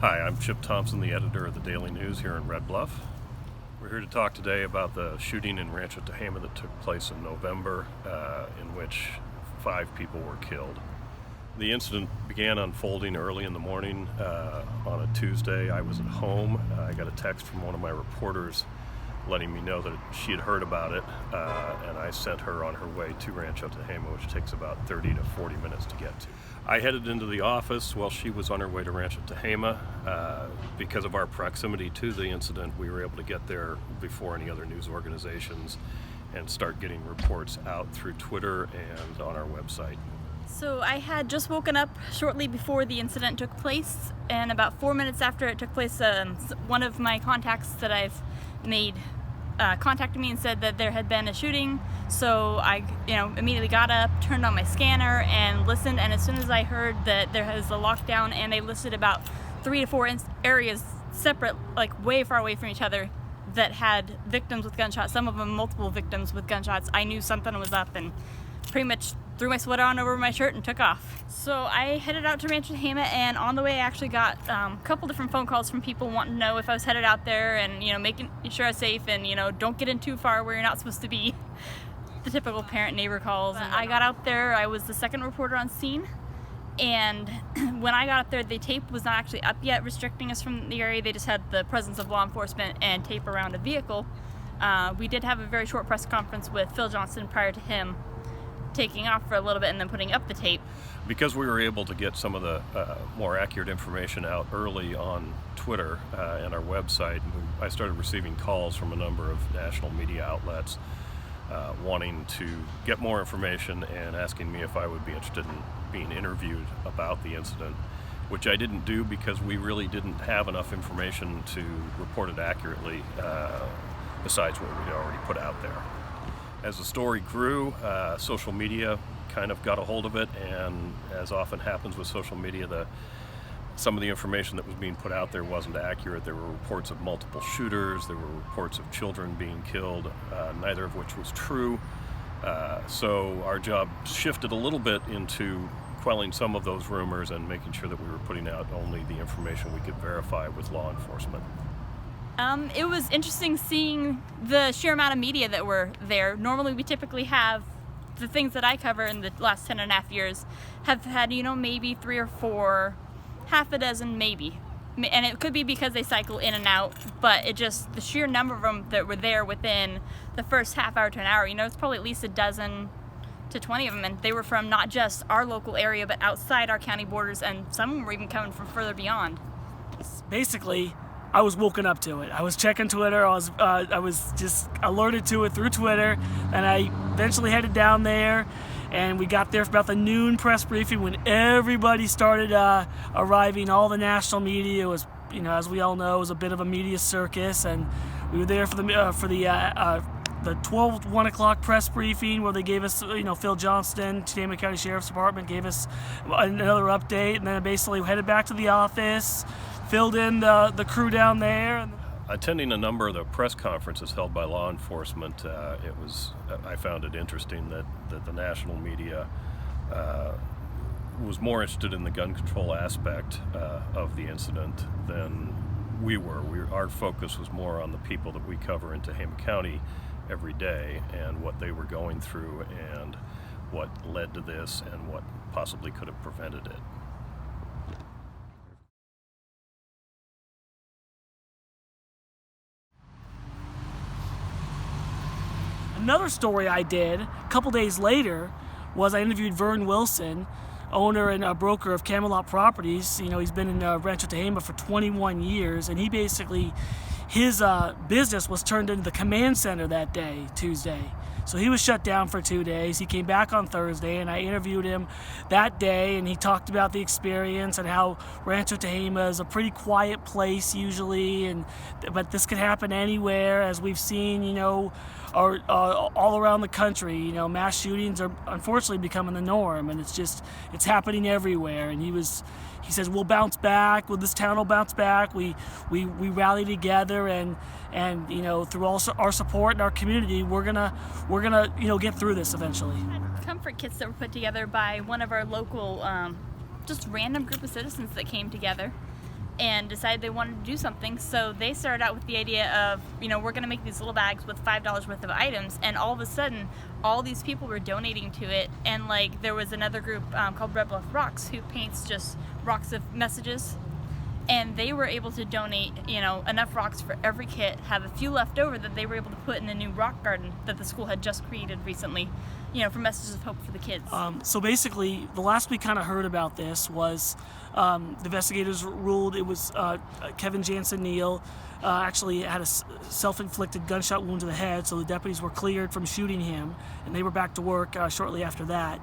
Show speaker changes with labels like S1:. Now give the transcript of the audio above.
S1: Hi, I'm Chip Thompson, the editor of the Daily News here in Red Bluff. We're here to talk today about the shooting in Rancho Tehama that took place in November, in which 5 people were killed. The incident began unfolding early in the morning on a Tuesday. I was at home. I got a text from one of my reporters letting me know that she had heard about it, and I sent her on her way to Rancho Tehama, which takes about 30 to 40 minutes to get to. I headed into the office while she was on her way to Rancho Tehama. Because of our proximity to the incident, we were able to get there before any other news organizations and start getting reports out through Twitter and on our website.
S2: So I had just woken up shortly before the incident took place, and about 4 minutes after it took place, one of my contacts that I've made contacted me and said that there had been a shooting. So I immediately got up, turned on my scanner and listened, and as soon as I heard that there was a lockdown and they listed about 3 to 4 areas separate, like way far away from each other, that had victims with gunshots, some of them multiple victims with gunshots, I knew something was up and pretty much threw my sweater on over my shirt and took off. So I headed out to Rancho Tehama, and on the way I actually got a couple different phone calls from people wanting to know if I was headed out there and making sure I was safe and don't get in too far where you're not supposed to be. The typical parent-neighbor calls. I got out there, I was the second reporter on scene, and when I got up there, the tape was not actually up yet restricting us from the area. They just had the presence of law enforcement and tape around a vehicle. We did have a very short press conference with Phil Johnston prior to him taking off for a little bit and then putting up the tape.
S1: Because we were able to get some of the more accurate information out early on Twitter and our website, I started receiving calls from a number of national media outlets wanting to get more information and asking me if I would be interested in being interviewed about the incident, which I didn't do because we really didn't have enough information to report it accurately besides what we'd already put out there. As the story grew, social media kind of got a hold of it, and as often happens with social media, some of the information that was being put out there wasn't accurate. There were reports of multiple shooters, there were reports of children being killed, neither of which was true. So our job shifted a little bit into quelling some of those rumors and making sure that we were putting out only the information we could verify with law enforcement.
S2: It was interesting seeing the sheer amount of media that were there. Normally we typically have the things that I cover in the last 10.5 years have had, maybe 3 or 4, half a dozen maybe. And it could be because they cycle in and out, but the sheer number of them that were there within the first half hour to an hour, it's probably at least 12 to 20 of them, and they were from not just our local area, but outside our county borders, and some of them were even coming from further beyond.
S3: Basically, I was woken up to it. I was checking Twitter. I was just alerted to it through Twitter, and I eventually headed down there. And we got there for about the noon press briefing when everybody started arriving. All the national media was, as we all know, was a bit of a media circus, and we were there for the 1 o'clock press briefing where they gave us, Phil Johnston, Tehama County Sheriff's Department, gave us another update, and then I basically headed back to the office, filled in the crew down there.
S1: Attending a number of the press conferences held by law enforcement, I found it interesting that the national media was more interested in the gun control aspect of the incident than we were. Our focus was more on the people that we cover in Tehama County every day and what they were going through and what led to this and what possibly could have prevented it.
S3: Another story I did a couple days later was I interviewed Vern Wilson, owner and broker of Camelot Properties. He's been in Rancho Tehama for 21 years, and his business was turned into the command center that day, Tuesday. So he was shut down for 2 days. He came back on Thursday, and I interviewed him that day, and he talked about the experience and how Rancho Tehama is a pretty quiet place usually, but this could happen anywhere, as we've seen, all around the country. Mass shootings are unfortunately becoming the norm, and it's happening everywhere. And he says, we'll bounce back. This town will bounce back. We rally together, and through all our support in our community, we're gonna get through this eventually.
S2: Comfort kits that were put together by one of our local, just random group of citizens that came together. and decided they wanted to do something. So they started out with the idea of, we're going to make these little bags with $5 worth of items, and all of a sudden all these people were donating to it. And like there was another group called Red Bluff Rocks who paints just rocks of messages, and they were able to donate enough rocks for every kit, have a few left over that they were able to put in a new rock garden that the school had just created recently, for messages of hope for the kids.
S3: So basically, the last we kind of heard about this was the investigators ruled it was Kevin Jansen Neal actually had a self-inflicted gunshot wound to the head, so the deputies were cleared from shooting him, and they were back to work shortly after that.